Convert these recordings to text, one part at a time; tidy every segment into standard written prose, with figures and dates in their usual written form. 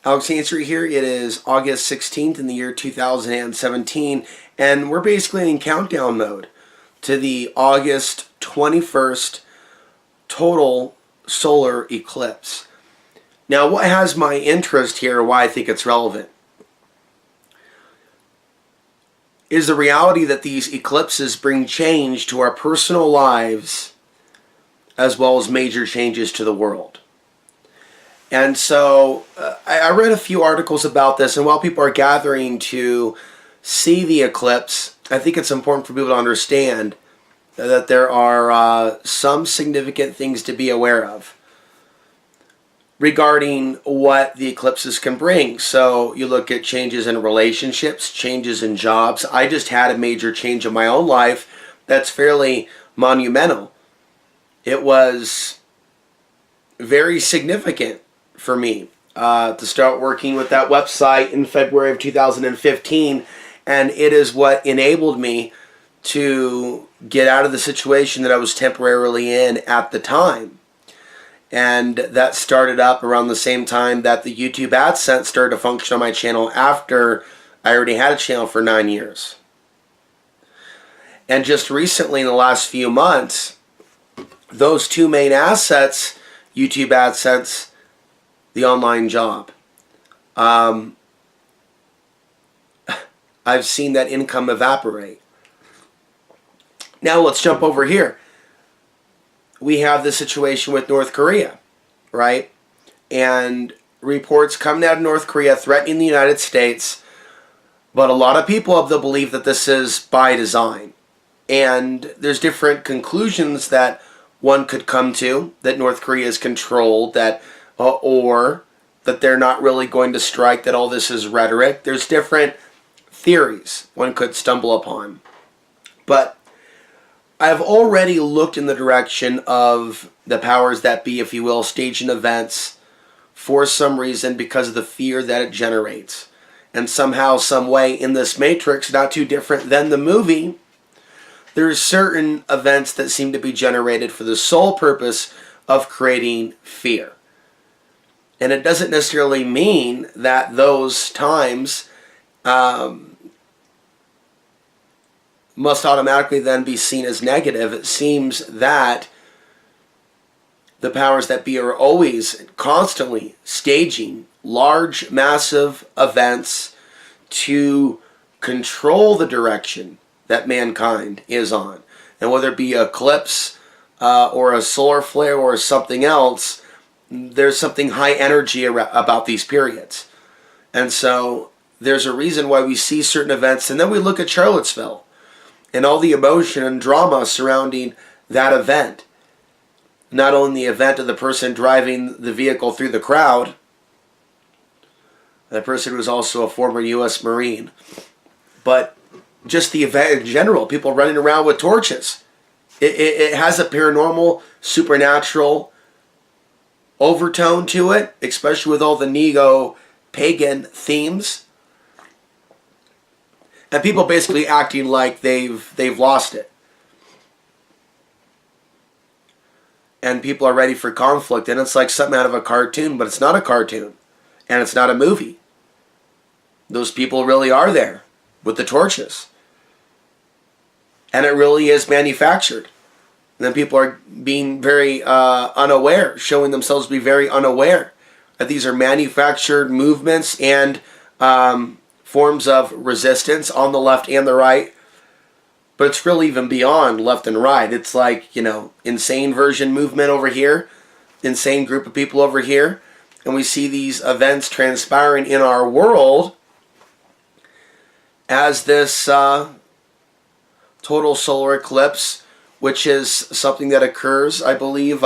Alex Answer here. It is August 16th in the year 2017, and we're basically in countdown mode to the August 21st total solar eclipse. Now, what has my interest here, why I think it's relevant, is the reality that these eclipses bring change to our personal lives as well as major changes to the world. And so I read a few articles about this, and while people are gathering to see the eclipse, I think it's important for people to understand that there are some significant things to be aware of regarding what the eclipses can bring. So you look at changes in relationships, changes in jobs. I just had a major change in my own life that's fairly monumental. It was very significant for me to start working with that website in February of 2015, and it is what enabled me to get out of the situation that I was temporarily in at the time. And that started up around the same time that the YouTube AdSense started to function on my channel after I already had a channel for 9 years. And just recently, in the last few months, those two main assets, YouTube AdSense, the online job, I've seen that income evaporate. Now let's jump over here. We have the situation with North Korea, right? And reports coming out of North Korea threatening the United States, but a lot of people have the belief that this is by design. And there's different conclusions that one could come to, that North Korea is controlled, that or that they're not really going to strike, that all this is rhetoric. There's different theories one could stumble upon. But I've already looked in the direction of the powers that be, if you will, staging events for some reason because of the fear that it generates. And somehow, some way in this matrix, not too different than the movie, there's certain events that seem to be generated for the sole purpose of creating fear. And it doesn't necessarily mean that those times must automatically then be seen as negative. It seems that the powers that be are always constantly staging large, massive events to control the direction that mankind is on. And whether it be an eclipse or a solar flare or something else, there's something high energy about these periods. And so there's a reason why we see certain events, and then we look at Charlottesville and all the emotion and drama surrounding that event. Not only the event of the person driving the vehicle through the crowd, that person was also a former U.S. Marine, but just the event in general, people running around with torches. It has a paranormal, supernatural overtone to it, especially with all the neo-pagan themes. And people basically acting like they've lost it. And people are ready for conflict. And it's like something out of a cartoon, but it's not a cartoon. And it's not a movie. Those people really are there with the torches. And it really is manufactured. And then people are being very unaware, showing themselves to be very unaware that these are manufactured movements and forms of resistance on the left and the right. But it's really even beyond left and right. It's like, insane version movement over here, insane group of people over here. And we see these events transpiring in our world as this total solar eclipse, which is something that occurs, I believe,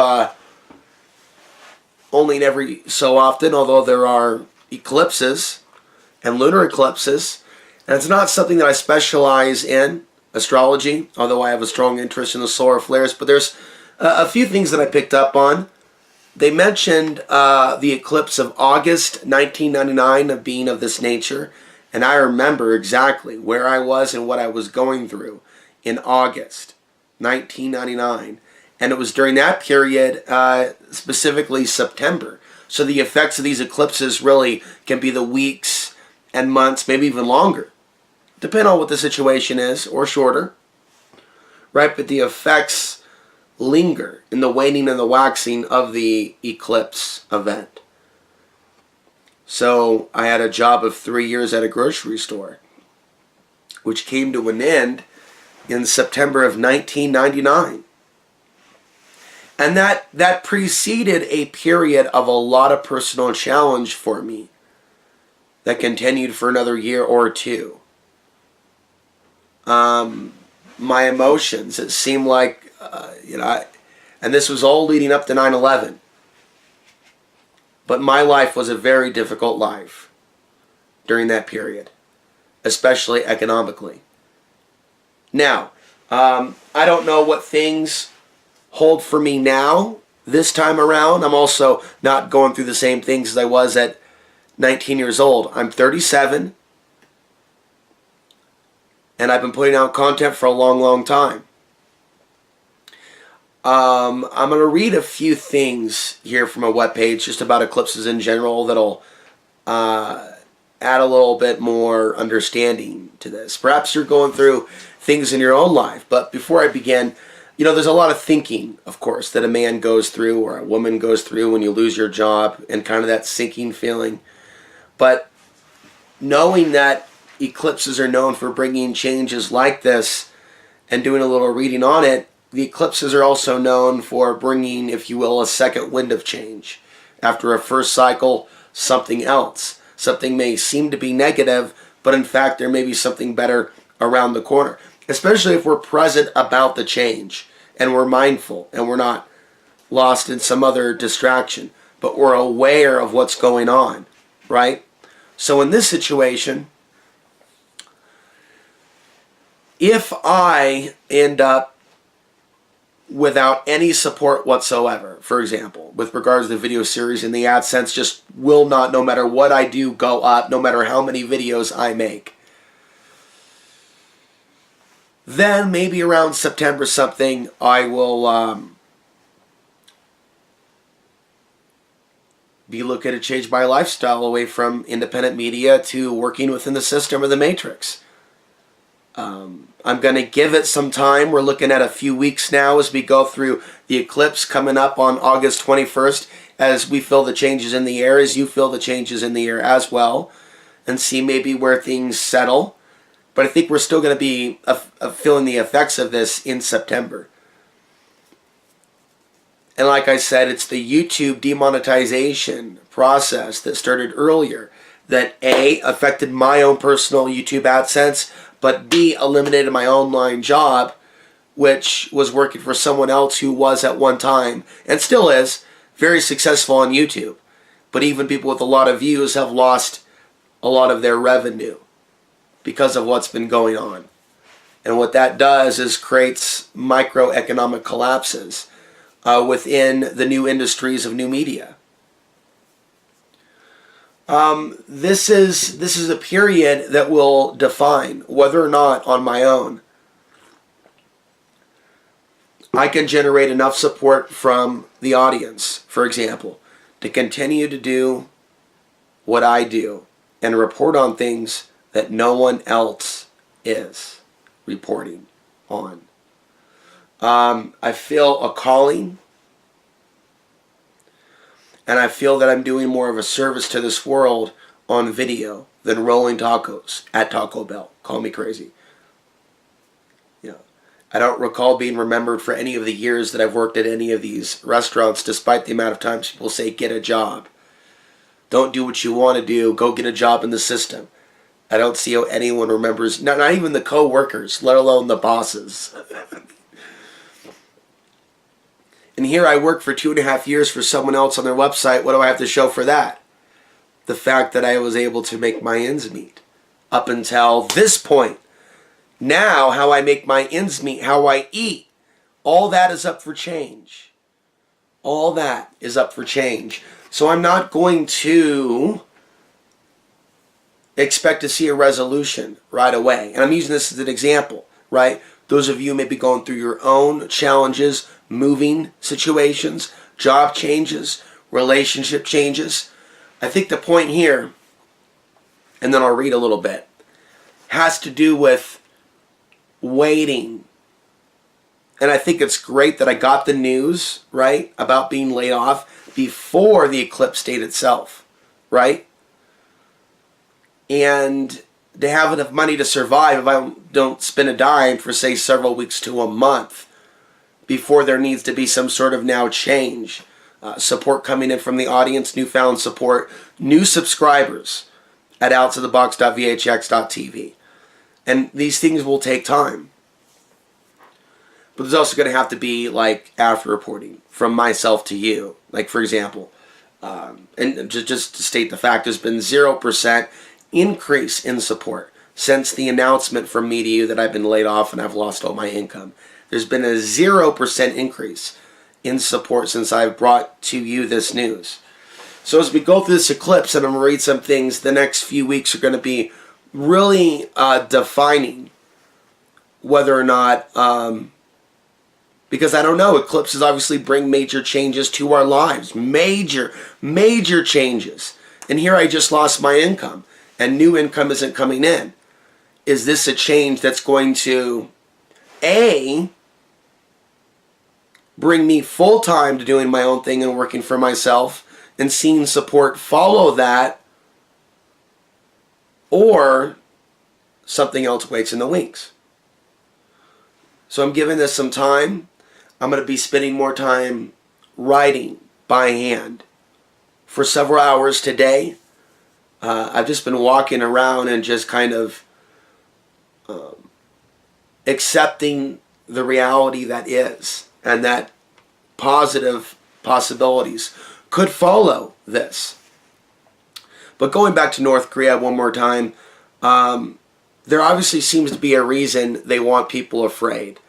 only in every so often, although there are eclipses and lunar eclipses. And it's not something that I specialize in, astrology, although I have a strong interest in the solar flares. But there's a few things that I picked up on. They mentioned the eclipse of August 1999 of being of this nature. And I remember exactly where I was and what I was going through in August 1999. And it was during that period, specifically September. So the effects of these eclipses really can be the weeks and months, maybe even longer, depending on what the situation is, or shorter, right? But the effects linger in the waning and the waxing of the eclipse event. So I had a job of 3 years at a grocery store, which came to an end in September of 1999. And that preceded a period of a lot of personal challenge for me that continued for another year or two. My emotions, it seemed like, and this was all leading up to 9/11. But my life was a very difficult life during that period, especially economically. Now, I don't know what things hold for me now, this time around. I'm also not going through the same things as I was at 19 years old. I'm 37, and I've been putting out content for a long, long time. I'm going to read a few things here from a webpage just about eclipses in general that'll add a little bit more understanding to this. Perhaps you're going through things in your own life, but before I begin, there's a lot of thinking, of course, that a man goes through or a woman goes through when you lose your job, and kind of that sinking feeling. But knowing that eclipses are known for bringing changes like this and doing a little reading on it, the eclipses are also known for bringing, if you will, a second wind of change. After a first cycle, something else. Something may seem to be negative, but in fact there may be something better around the corner. Especially if we're present about the change and we're mindful and we're not lost in some other distraction, but we're aware of what's going on, right? So in this situation, if I end up without any support whatsoever, for example, with regards to the video series, and the AdSense just will not, no matter what I do, go up, no matter how many videos I make, then maybe around September something, I will be looking to change my lifestyle away from independent media to working within the system or the matrix. I'm going to give it some time. We're looking at a few weeks now as we go through the eclipse coming up on August 21st, as we feel the changes in the air, as you feel the changes in the air as well, and see maybe where things settle. But I think we're still going to be feeling the effects of this in September. And like I said, it's the YouTube demonetization process that started earlier that A, affected my own personal YouTube AdSense, but B, eliminated my online job, which was working for someone else who was at one time, and still is, very successful on YouTube. But even people with a lot of views have lost a lot of their revenue because of what's been going on. And what that does is creates microeconomic collapses within the new industries of new media. This is a period that will define whether or not on my own I can generate enough support from the audience, for example, to continue to do what I do and report on things that no one else is reporting on. I feel a calling, and I feel that I'm doing more of a service to this world on video than rolling tacos at Taco Bell. Call me crazy. I don't recall being remembered for any of the years that I've worked at any of these restaurants, despite the amount of times people say, get a job. Don't do what you want to do. Go get a job in the system. I don't see how anyone remembers, not even the co-workers, let alone the bosses. And here I work for 2.5 years for someone else on their website. What do I have to show for that? The fact that I was able to make my ends meet up until this point. Now, how I make my ends meet, how I eat, all that is up for change. All that is up for change. So I'm not going to expect to see a resolution right away. And I'm using this as an example, right? Those of you may be going through your own challenges, moving situations, job changes, relationship changes. I think the point here, and then I'll read a little bit, has to do with waiting. And I think it's great that I got the news, right, about being laid off before the eclipse date itself, right? And to have enough money to survive if I don't spend a dime for, say, several weeks to a month before there needs to be some sort of now change. Support coming in from the audience, newfound support, new subscribers at outsofthebox.vhx.tv. And these things will take time. But there's also going to have to be like after reporting from myself to you. Like, for example, and just to state the fact, there's been 0% increase in support since the announcement from me to you that I've been laid off and I've lost all my income. There's been a 0% increase in support since I've brought to you this news. So as we go through this eclipse, and I'm going to read some things, the next few weeks are going to be really defining whether or not, because I don't know, eclipses obviously bring major changes to our lives. Major changes. And here I just lost my income, and new income isn't coming in. Is this a change that's going to, A, bring me full-time to doing my own thing and working for myself, and seeing support follow that, or something else waits in the wings? So I'm giving this some time. I'm going to be spending more time writing by hand for several hours today. I've just been walking around and just kind of accepting the reality that is, and that positive possibilities could follow this. But going back to North Korea one more time, there obviously seems to be a reason they want people afraid.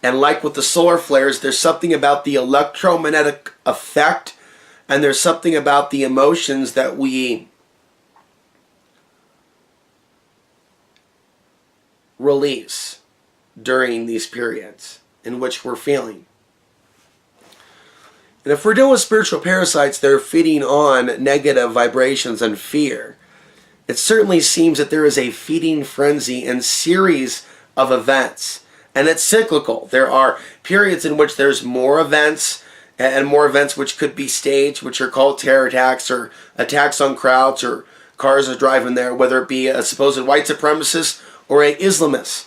And like with the solar flares, there's something about the electromagnetic effect, and there's something about the emotions that we release during these periods in which we're feeling. And if we're dealing with spiritual parasites, they're feeding on negative vibrations and fear. It certainly seems that there is a feeding frenzy and series of events. And it's cyclical. There are periods in which there's more events, and more events which could be staged, which are called terror attacks or attacks on crowds or cars are driving there, whether it be a supposed white supremacist or a Islamist.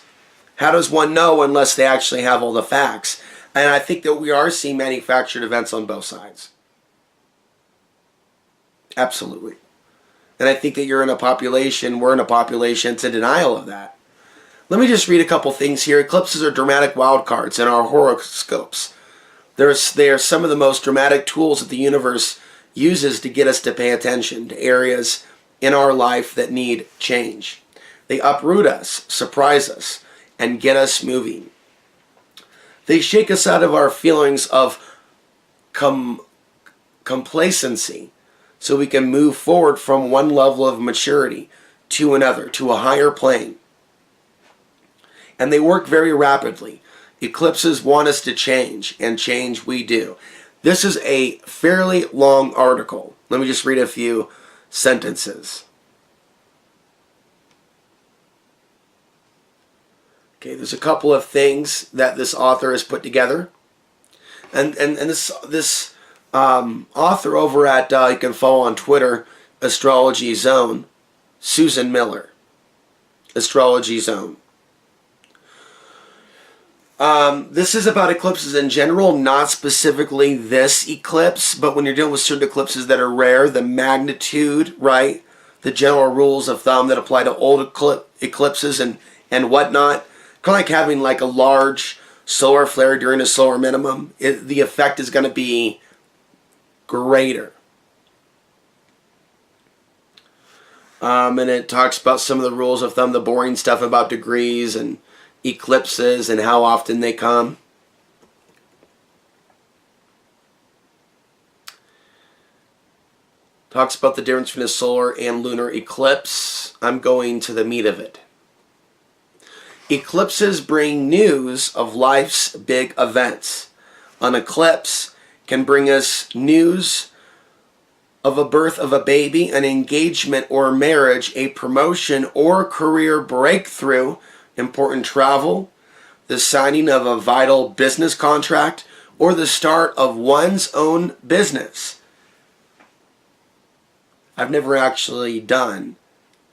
How does one know unless they actually have all the facts? And I think that we are seeing manufactured events on both sides. Absolutely. And I think that we're in a population that's in denial of that. Let me just read a couple things here. Eclipses are dramatic wild cards in our horoscopes. They are some of the most dramatic tools that the universe uses to get us to pay attention to areas in our life that need change. They uproot us, surprise us, and get us moving. They shake us out of our feelings of complacency so we can move forward from one level of maturity to another, to a higher plane. And they work very rapidly. Eclipses want us to change, and change we do. This is a fairly long article. Let me just read a few sentences. Okay, there's a couple of things that this author has put together. And this author over at, you can follow on Twitter, Astrology Zone, Susan Miller. Astrology Zone. This is about eclipses in general, not specifically this eclipse, but when you're dealing with certain eclipses that are rare, the magnitude, right? The general rules of thumb that apply to old eclipses and whatnot. Kind of like having like a large solar flare during a solar minimum. The effect is going to be greater. And it talks about some of the rules of thumb, the boring stuff about degrees and eclipses and how often they come. Talks about the difference between a solar and lunar eclipse. I'm going to the meat of it. Eclipses bring news of life's big events. An eclipse can bring us news of a birth of a baby, an engagement or marriage, a promotion or career breakthrough, important travel, the signing of a vital business contract, or the start of one's own business. I've never actually done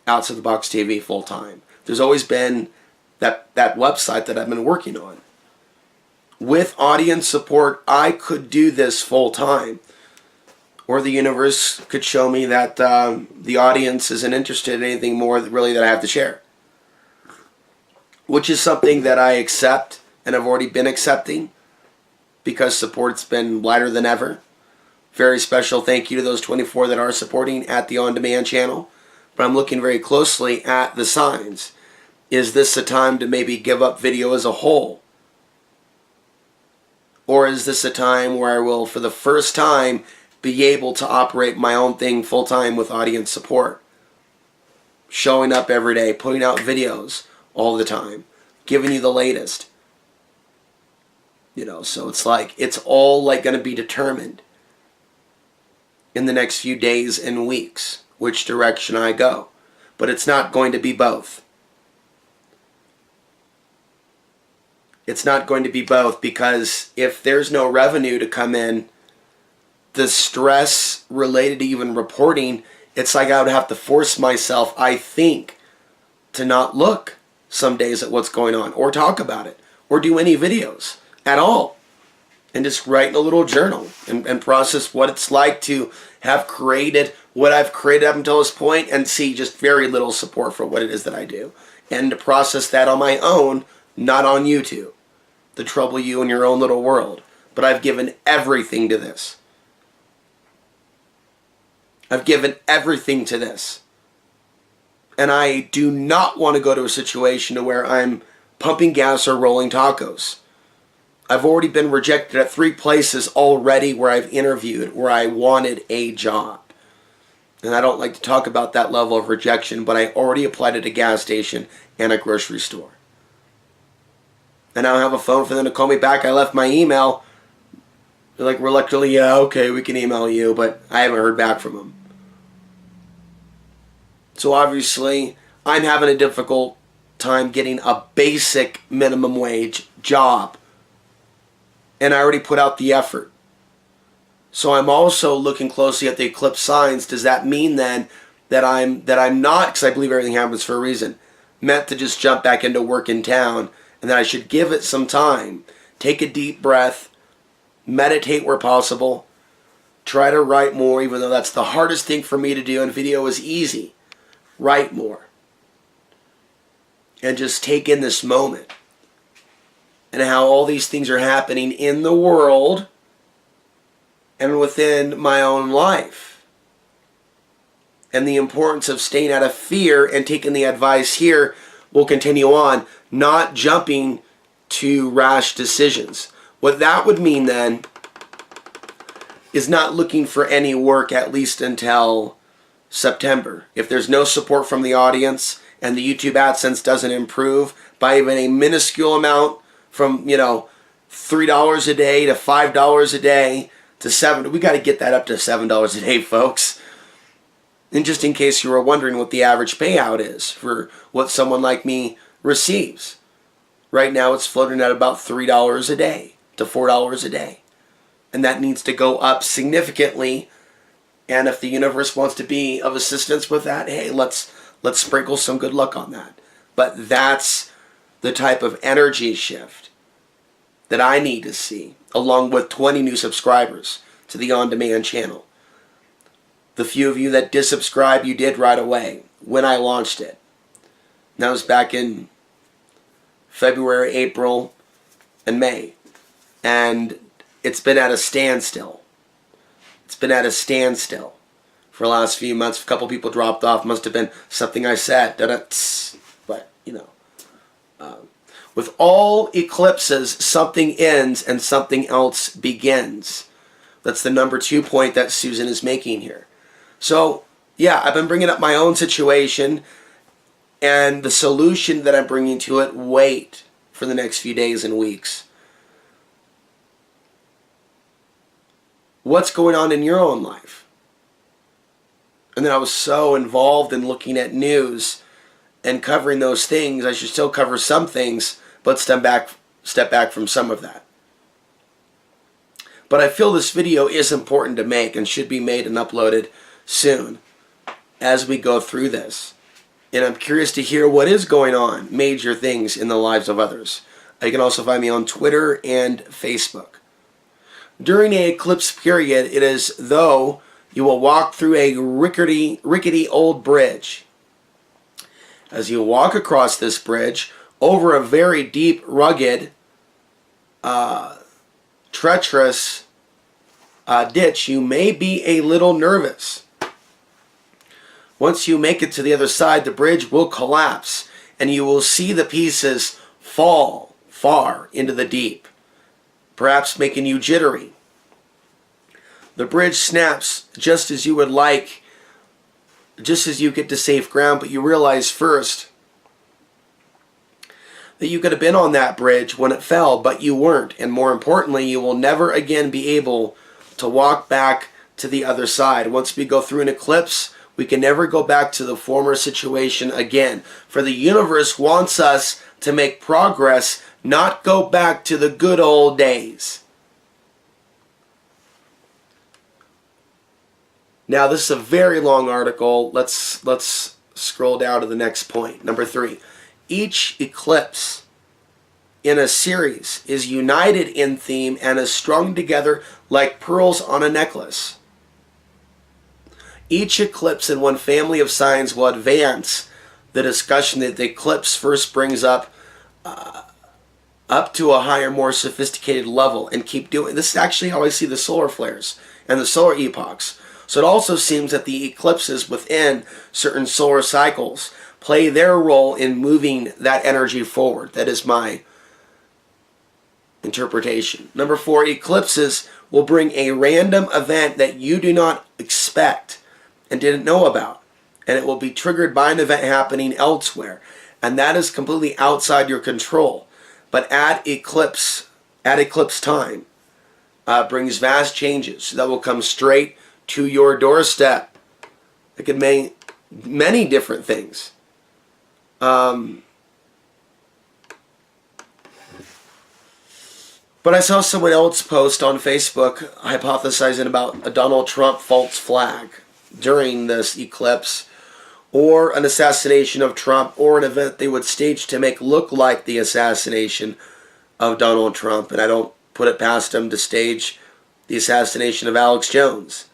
Outside the Box TV full time. There's always been that website that I've been working on. With audience support, I could do this full time. Or the universe could show me that the audience isn't interested in anything more really that I have to share. Which is something that I accept and have already been accepting because support's been lighter than ever. Very special thank you to those 24 that are supporting at the On Demand channel. But I'm looking very closely at the signs. Is this a time to maybe give up video as a whole? Or is this a time where I will, for the first time, be able to operate my own thing full time with audience support? Showing up every day, putting out videos all the time, giving you the latest. So it's all going to be determined in the next few days and weeks which direction I go. But it's not going to be both. It's not going to be both because if there's no revenue to come in, the stress related to even reporting, it's like I would have to force myself, I think, to not look some days at what's going on or talk about it or do any videos at all and just write in a little journal and process what it's like to have created what I've created up until this point and see just very little support for what it is that I do and to process that on my own, not on YouTube, to trouble you in your own little world. But I've given everything to this. I've given everything to this. And I do not want to go to a situation to where I'm pumping gas or rolling tacos. I've already been rejected at 3 places already where I've interviewed, where I wanted a job. And I don't like to talk about that level of rejection, but I already applied at a gas station and a grocery store. And I don't have a phone for them to call me back. I left my email. They're like, reluctantly, yeah, okay, we can email you, but I haven't heard back from them. So obviously, I'm having a difficult time getting a basic minimum wage job. And I already put out the effort. So I'm also looking closely at the eclipse signs. Does that mean then that I'm not, because I believe everything happens for a reason, meant to just jump back into work in town, and that I should give it some time, take a deep breath, meditate where possible, try to write more, even though that's the hardest thing for me to do, and video is easy. Write more. And just take in this moment. And how all these things are happening in the world and within my own life. And the importance of staying out of fear and taking the advice here will continue on, not jumping to rash decisions. What that would mean then is not looking for any work at least until September. If there's no support from the audience and the YouTube AdSense doesn't improve by even a minuscule amount from, $3 a day to $5 a day to $7, we got to get that up to $7 a day, folks. And just in case you were wondering what the average payout is for what someone like me receives. Right now it's floating at about $3 a day to $4 a day. And that needs to go up significantly. And if the universe wants to be of assistance with that, hey, let's sprinkle some good luck on that. But that's the type of energy shift that I need to see, along with 20 new subscribers to the On Demand channel. The few of you that dissubscribe, you did right away when I launched it. That was back in February, April, and May. And it's been at a standstill. It's been at a standstill for the last few months. A couple people dropped off. Must have been something I said. But, with all eclipses, something ends and something else begins. That's the number 2 point that Susan is making here. So, yeah, I've been bringing up my own situation and the solution that I'm bringing to it. Wait for the next few days and weeks. What's going on in your own life? And then I was so involved in looking at news and covering those things. I should still cover some things, but step back from some of that. But I feel this video is important to make and should be made and uploaded soon as we go through this. And I'm curious to hear what is going on, major things in the lives of others. You can also find me on Twitter and Facebook. During an eclipse period, it is though you will walk through a rickety old bridge. As you walk across this bridge, over a very deep, rugged, treacherous ditch, you may be a little nervous. Once you make it to the other side, the bridge will collapse, and you will see the pieces fall far into the deep, perhaps making you jittery. The bridge snaps just as you would like, just as you get to safe ground, but you realize first that you could have been on that bridge when it fell, but you weren't. And more importantly, you will never again be able to walk back to the other side. Once we go through an eclipse, we can never go back to the former situation again. For the universe wants us to make progress, not go back to the good old days. Now, this is a very long article. Let's scroll down to the next point. Number 3. Each eclipse in a series is united in theme and is strung together like pearls on a necklace. Each eclipse in one family of signs will advance the discussion that the eclipse first brings up to a higher, more sophisticated level and keep doing. This is actually how I see the solar flares and the solar epochs. So it also seems that the eclipses within certain solar cycles play their role in moving that energy forward. That is my interpretation. Number 4, eclipses will bring a random event that you do not expect and didn't know about. And it will be triggered by an event happening elsewhere. And that is completely outside your control. But at eclipse time brings vast changes that will come straight to your doorstep. It could mean many different things. But I saw someone else post on Facebook hypothesizing about a Donald Trump false flag during this eclipse, or an assassination of Trump, or an event they would stage to make look like the assassination of Donald Trump. And I don't put it past them to stage the assassination of Alex Jones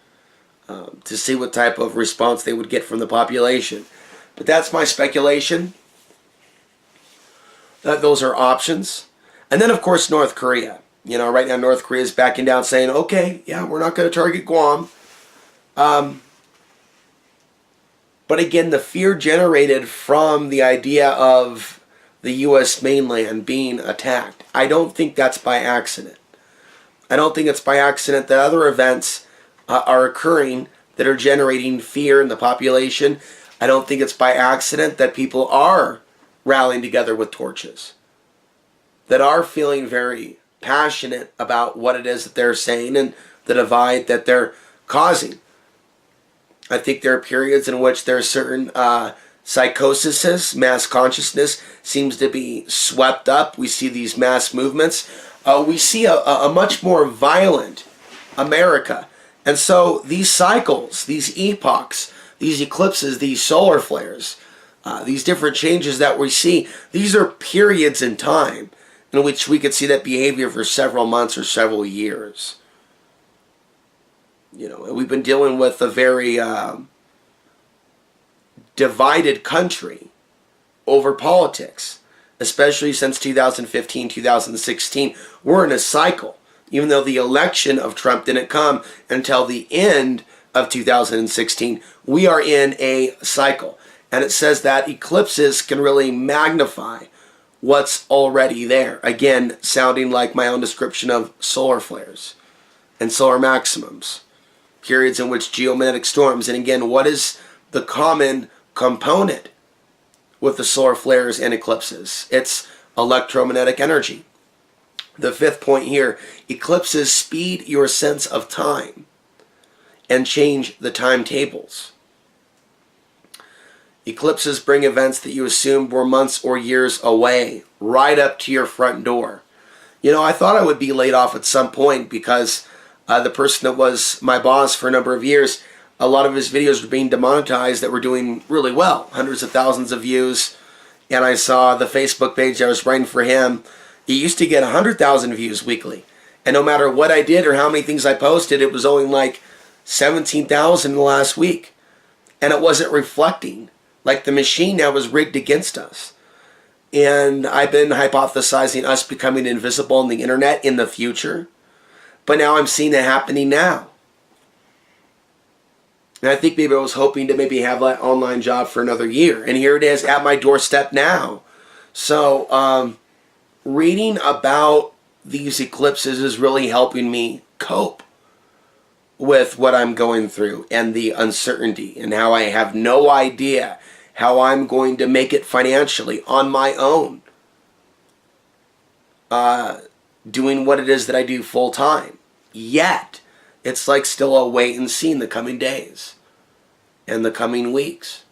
to see what type of response they would get from the population. But that's my speculation. Those are options. And then, of course, North Korea. You know, right now North Korea is backing down, saying, okay, yeah, we're not going to target Guam. But again, the fear generated from the idea of the U.S. mainland being attacked, I don't think that's by accident. I don't think it's by accident that other events are occurring that are generating fear in the population. I don't think it's by accident that people are rallying together with torches, that are feeling very passionate about what it is that they're saying and the divide that they're causing. I think there are periods in which there are certain psychoses, mass consciousness seems to be swept up. We see these mass movements. We see a much more violent America. And so these cycles, these epochs, these eclipses, these solar flares, these different changes that we see, these are periods in time in which we could see that behavior for several months or several years. You know, we've been dealing with a very divided country over politics, especially since 2015, 2016. We're in a cycle. Even though the election of Trump didn't come until the end of 2016, we are in a cycle. And it says that eclipses can really magnify what's already there. Again, sounding like my own description of solar flares and solar maximums. Periods in which geomagnetic storms, and again, what is the common component with the solar flares and eclipses? It's electromagnetic energy. The 5th point here, eclipses speed your sense of time and change the timetables. Eclipses bring events that you assumed were months or years away, right up to your front door. You know, I thought I would be laid off at some point because the person that was my boss for a number of years, a lot of his videos were being demonetized that were doing really well, hundreds of thousands of views. And I saw the Facebook page I was writing for him. He used to get 100,000 views weekly. And no matter what I did or how many things I posted, it was only like 17,000 in the last week. And it wasn't reflecting. Like the machine now was rigged against us. And I've been hypothesizing us becoming invisible on the internet in the future. But now I'm seeing it happening now. And I think maybe I was hoping to maybe have that online job for another year. And here it is at my doorstep now. So reading about these eclipses is really helping me cope with what I'm going through and the uncertainty and how I have no idea how I'm going to make it financially on my own, doing what it is that I do full time. Yet, it's like still a wait and see in the coming days and the coming weeks.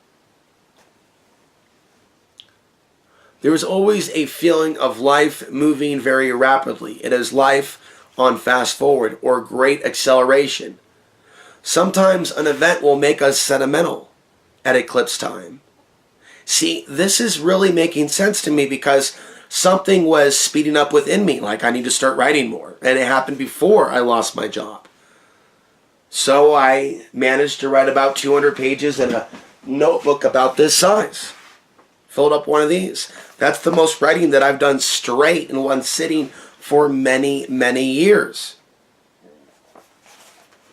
There is always a feeling of life moving very rapidly. It is life on fast forward or great acceleration. Sometimes an event will make us sentimental at eclipse time. See, this is really making sense to me because something was speeding up within me, like I need to start writing more. And it happened before I lost my job. So I managed to write about 200 pages in a notebook about this size. Filled up one of these. That's the most writing that I've done straight in one sitting for many, many years.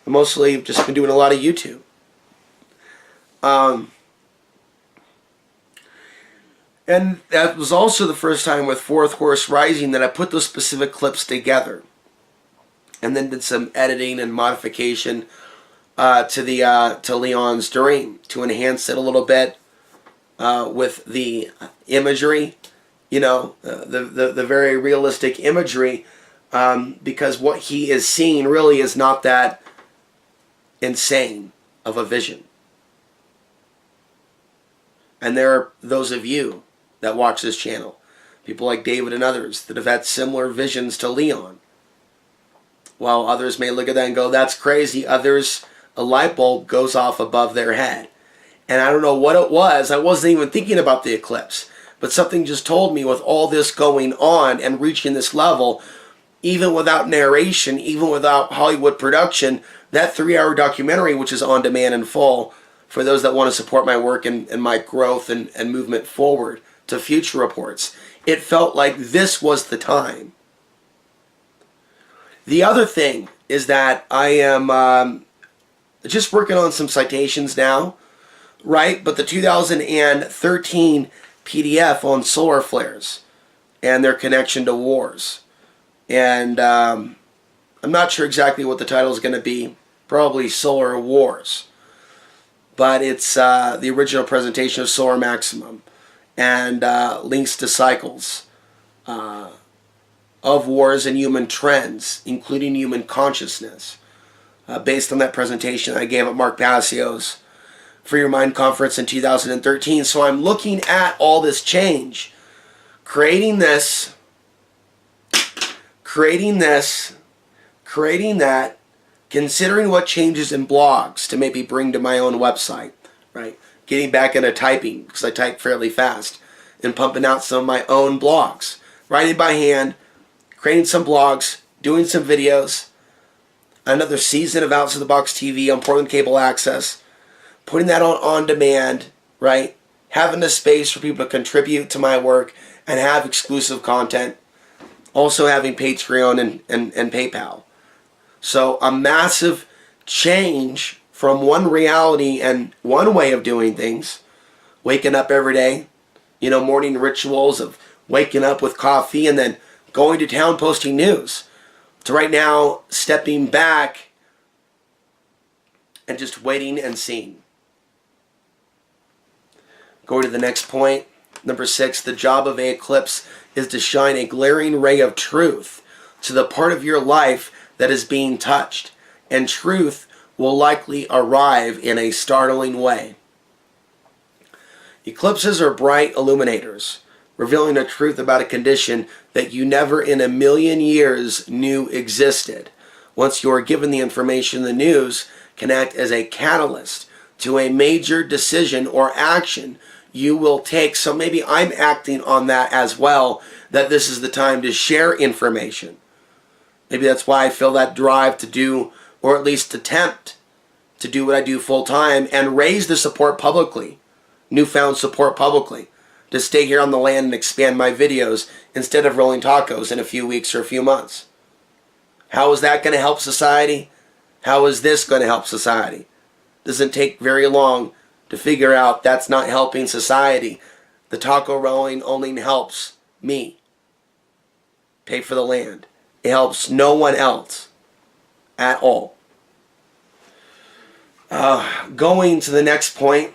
Mostly just been doing a lot of YouTube. And that was also the first time with Fourth Horse Rising that I put those specific clips together. And then did some editing and modification to Leon's Dream to enhance it a little bit with the imagery, you know, the very realistic imagery, because what he is seeing really is not that insane of a vision. And there are those of you that watch this channel, people like David and others, that have had similar visions to Leon. While others may look at that and go, that's crazy, others, a light bulb goes off above their head. And I don't know what it was. I wasn't even thinking about the eclipse. But something just told me with all this going on and reaching this level, even without narration, even without Hollywood production, that 3-hour documentary, which is on demand in full, for those that want to support my work and my growth and movement forward to future reports, it felt like this was the time. The other thing is that I am just working on some citations now, right? But the 2013 PDF on solar flares and their connection to wars. And I'm not sure exactly what the title is going to be. Probably Solar Wars. But it's the original presentation of solar maximum and links to cycles of wars and human trends, including human consciousness. Based on that presentation I gave at Mark Passio's Free Your Mind conference in 2013. So I'm looking at all this change, creating this, creating that, considering what changes in blogs to maybe bring to my own website, right? Getting back into typing, because I type fairly fast, and pumping out some of my own blogs. Writing by hand, creating some blogs, doing some videos, another season of Outside the Box TV on Portland Cable Access, putting that on demand, right? Having a space for people to contribute to my work and have exclusive content. Also having Patreon and PayPal. So a massive change from one reality and one way of doing things. Waking up every day, you know, morning rituals of waking up with coffee and then going to town posting news. To right now, stepping back and just waiting and seeing. Going to the next point, number 6, the job of an eclipse is to shine a glaring ray of truth to the part of your life that is being touched, and truth will likely arrive in a startling way. Eclipses are bright illuminators, revealing the truth about a condition that you never in a million years knew existed. Once you are given the information, the news can act as a catalyst to a major decision or action you will take. So maybe I'm acting on that as well, that this is the time to share information. Maybe that's why I feel that drive to do, or at least attempt to do what I do full time and raise the support publicly, newfound support publicly, to stay here on the land and expand my videos instead of rolling tacos in a few weeks or a few months. How is that going to help society? How is this going to help society? Doesn't take very long to figure out that's not helping society. The taco rolling only helps me pay for the land. It helps no one else at all. Going to the next point.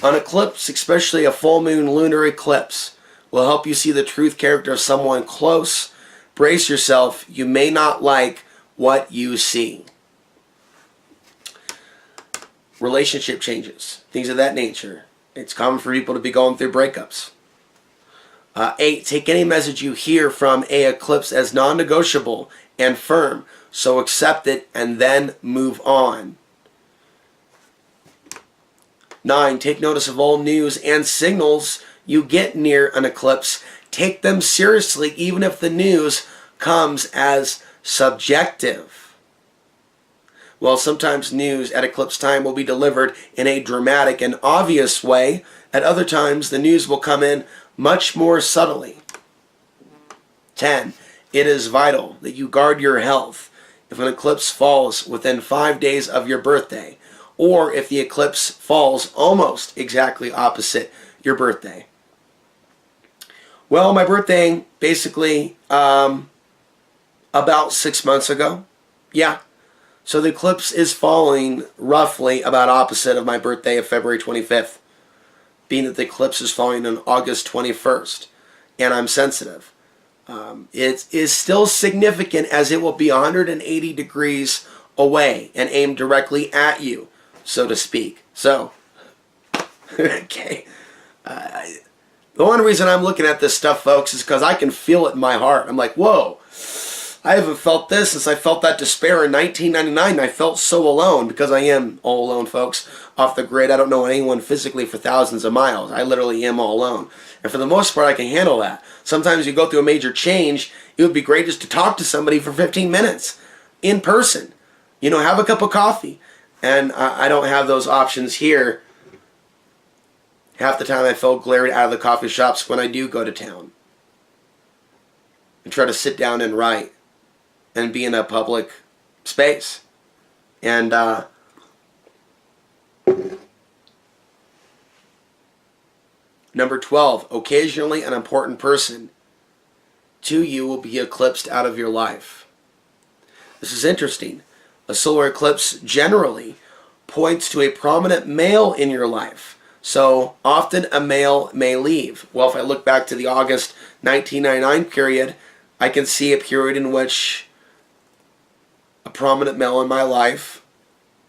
An eclipse, especially a full moon lunar eclipse, will help you see the truth character of someone close. Brace yourself. You may not like what you see. Relationship changes, things of that nature. It's common for people to be going through breakups. 8, take any message you hear from a eclipse as non-negotiable and firm. So accept it and then move on. 9, take notice of all news and signals you get near an eclipse. Take them seriously even if the news comes as subjective. Well, sometimes news at eclipse time will be delivered in a dramatic and obvious way. At other times, the news will come in much more subtly. 10, it is vital that you guard your health. If an eclipse falls within 5 days of your birthday, or if the eclipse falls almost exactly opposite your birthday. Well, my birthday basically about 6 months ago. Yeah. So the eclipse is falling roughly about opposite of my birthday of February 25th, being that the eclipse is falling on August 21st, and I'm sensitive. It is still significant as it will be 180 degrees away and aimed directly at you, so to speak. So, okay. The one reason I'm looking at this stuff, folks, is because I can feel it in my heart. I'm like, whoa. I haven't felt this since I felt that despair in 1999. I felt so alone, because I am all alone, folks, off the grid. I don't know anyone physically for thousands of miles. I literally am all alone. And for the most part, I can handle that. Sometimes you go through a major change, it would be great just to talk to somebody for 15 minutes in person. You know, have a cup of coffee. And I don't have those options here. Half the time I feel glared out of the coffee shops when I do go to town and try to sit down and write and be in a public space. And number 12, occasionally an important person to you will be eclipsed out of your life. This is interesting. A solar eclipse generally points to a prominent male in your life. So often a male may leave. Well, if I look back to the August 1999 period, I can see a period in which a prominent male in my life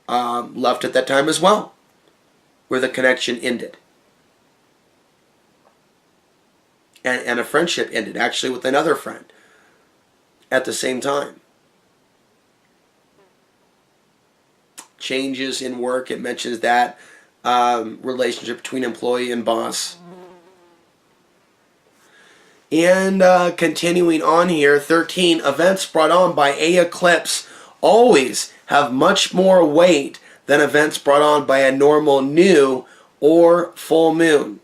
left at that time as well, where the connection ended. And a friendship ended, actually, with another friend at the same time. Changes in work, it mentions that relationship between employee and boss. And continuing on here, 13, events brought on by a eclipse always have much more weight than events brought on by a normal new or full moon.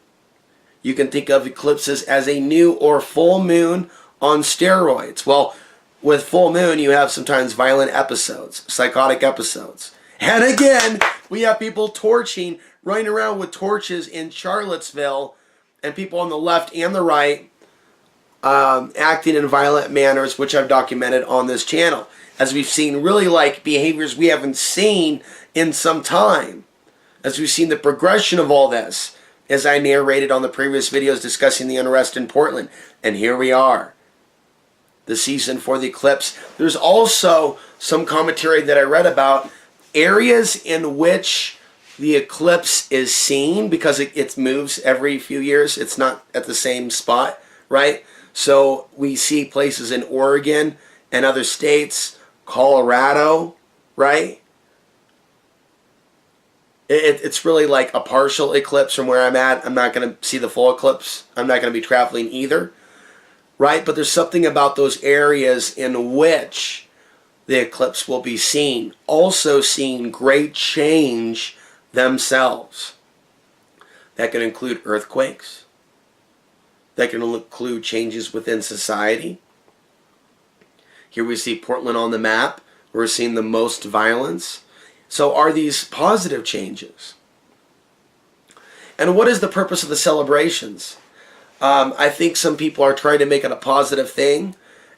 You can think of eclipses as a new or full moon on steroids. Well, with full moon, you have sometimes violent episodes, psychotic episodes. And again, we have people torching, running around with torches in Charlottesville, and people on the left and the right acting in violent manners, which I've documented on this channel. As we've seen really like behaviors we haven't seen in some time. As we've seen the progression of all this, as I narrated on the previous videos discussing the unrest in Portland. And here we are. The season for the eclipse. There's also some commentary that I read about areas in which the eclipse is seen because it moves every few years. It's not at the same spot, right? So we see places in Oregon and other states, Colorado, right? It's really like a partial eclipse from where I'm at. I'm not going to see the full eclipse. I'm not going to be traveling either, right? But there's something about those areas in which the eclipse will be seen. Also seeing great change themselves. That can include earthquakes. That can include changes within society. Here we see Portland on the map. We're seeing the most violence. So are these positive changes? And what is the purpose of the celebrations? I think some people are trying to make it a positive thing.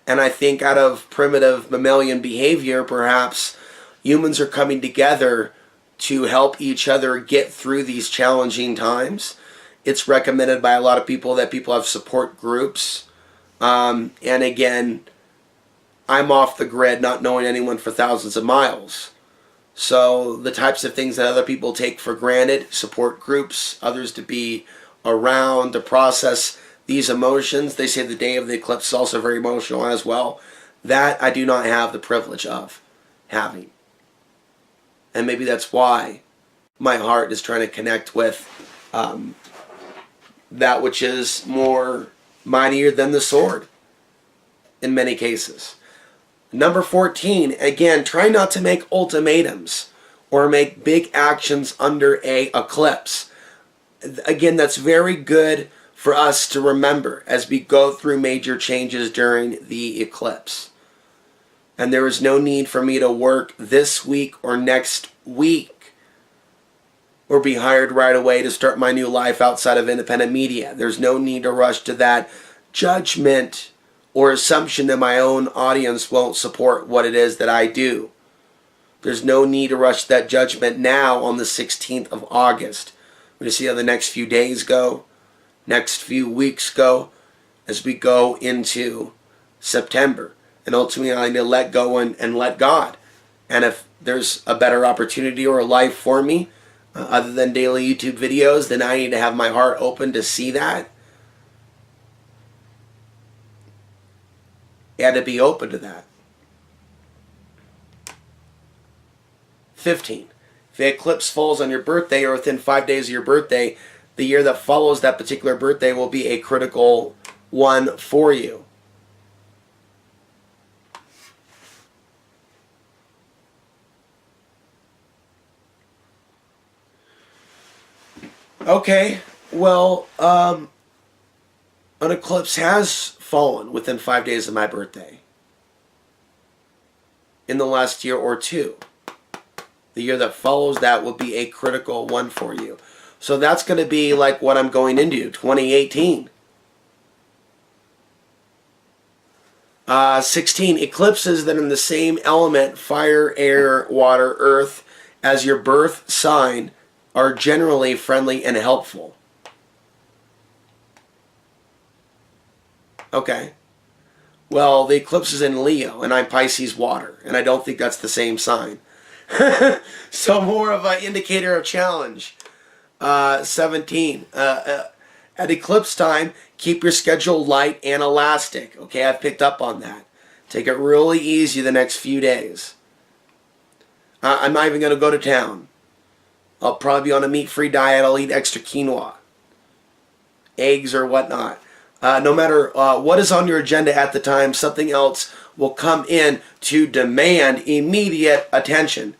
And I think out of primitive mammalian behavior, perhaps humans are coming together to help each other get through these challenging times. It's recommended by a lot of people that people have support groups. And again, I'm off the grid, not knowing anyone for thousands of miles. So the types of things that other people take for granted, support groups, others to be around to process these emotions. They say the day of the eclipse is also very emotional as well. That I do not have the privilege of having. And maybe that's why my heart is trying to connect with that which is more mightier than the sword in many cases. Number 14, again, try not to make ultimatums or make big actions under a eclipse. Again, that's very good for us to remember as we go through major changes during the eclipse. And there is no need for me to work this week or next week or be hired right away to start my new life outside of independent media. There's no need to rush to that judgment or assumption that my own audience won't support what it is that I do. There's no need to rush that judgment now on the 16th of August. We're going to see how the next few days go, next few weeks go, as we go into September. And ultimately I need to let go and let God. And if there's a better opportunity or a life for me, other than daily YouTube videos, then I need to have my heart open to see that. You had to be open to that. 15. If the eclipse falls on your birthday or within 5 days of your birthday, the year that follows that particular birthday will be a critical one for you. Okay, well, an eclipse has fallen within 5 days of my birthday in the last year or two. The year that follows that will be a critical one for you. So that's going to be like what I'm going into, 2018. 16, eclipses that are in the same element, fire, air, water, earth, as your birth sign are generally friendly and helpful. Okay. Well, the eclipse is in Leo, and I'm Pisces water, and I don't think that's the same sign. So more of an indicator of challenge. 17. At eclipse time, keep your schedule light and elastic. Okay, I've picked up on that. Take it really easy the next few days. I'm not even going to go to town. I'll probably be on a meat-free diet. I'll eat extra quinoa, eggs or whatnot. No matter what is on your agenda at the time, something else will come in to demand immediate attention.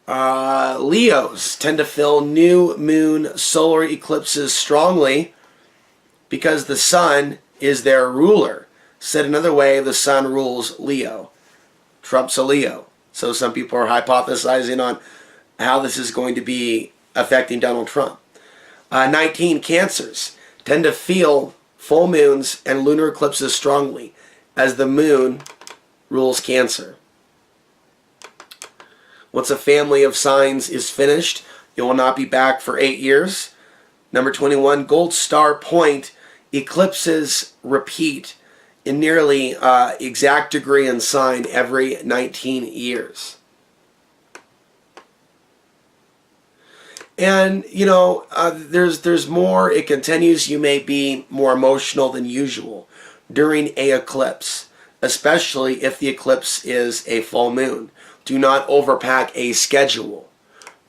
Leos tend to feel new moon solar eclipses strongly because the sun is their ruler. Said another way, the sun rules Leo. Trump's a Leo. So some people are hypothesizing on how this is going to be affecting Donald Trump. 19, Cancers tend to feel full moons and lunar eclipses strongly as the moon rules Cancer. Once a family of signs is finished, you will not be back for 8 years. Number 21, Gold Star Point, eclipses repeat in nearly exact degree and sign every 19 years. And, there's more. It continues. You may be more emotional than usual during a eclipse, especially if the eclipse is a full moon. Do not overpack a schedule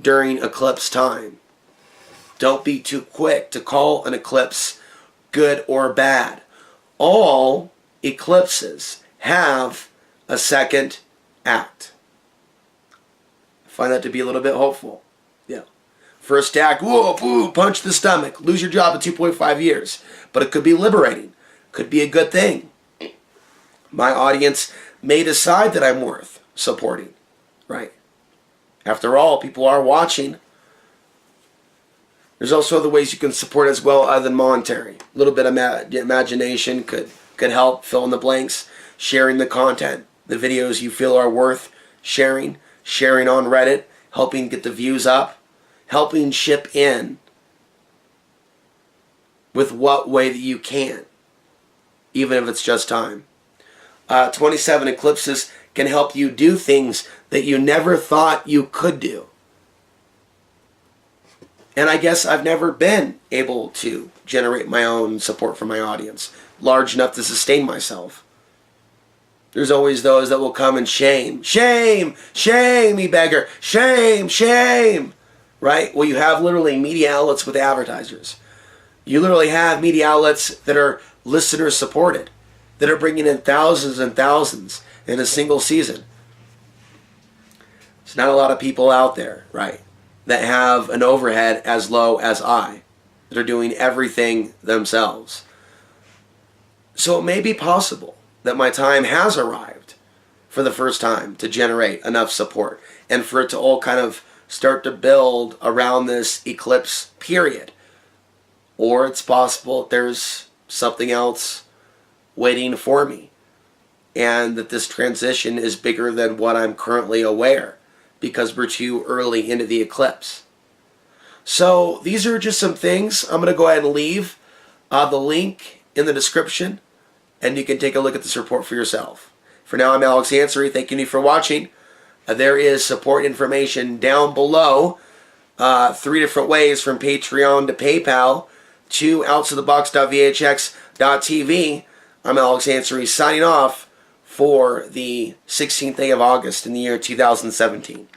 during eclipse time. Don't be too quick to call an eclipse good or bad. All eclipses have a second act. I find that to be a little bit hopeful. Yeah. First act, whoa, boo, punch the stomach, lose your job in 2.5 years. But it could be liberating. Could be a good thing. My audience may decide that I'm worth supporting. Right. After all, people are watching. There's also other ways you can support as well other than monetary. A little bit of imagination could help fill in the blanks. Sharing the content, the videos you feel are worth sharing. Sharing on Reddit, helping get the views up. Helping ship in with what way that you can. Even if it's just time. 27 eclipses can help you do things that you never thought you could do. And I guess I've never been able to generate my own support from my audience large enough to sustain myself. There's always those that will come and shame, me beggar, shame, right? Well, you have literally media outlets with advertisers. You literally have media outlets that are listener supported, that are bringing in thousands and thousands in a single season. There's not a lot of people out there, right, that have an overhead as low as I, that are doing everything themselves. So it may be possible that my time has arrived for the first time to generate enough support and for it to all kind of start to build around this eclipse period. Or it's possible that there's something else waiting for me and that this transition is bigger than what I'm currently aware because we're too early into the eclipse. So these are just some things. I'm going to go ahead and leave the link in the description and you can take a look at this report for yourself. For now, I'm Alex Ansary. Thanking you for watching. There is support information down below. 3 different ways from Patreon to PayPal to outsofthebox.vhx.tv. I'm Alex Ansary signing off for the 16th day of August in the year 2017.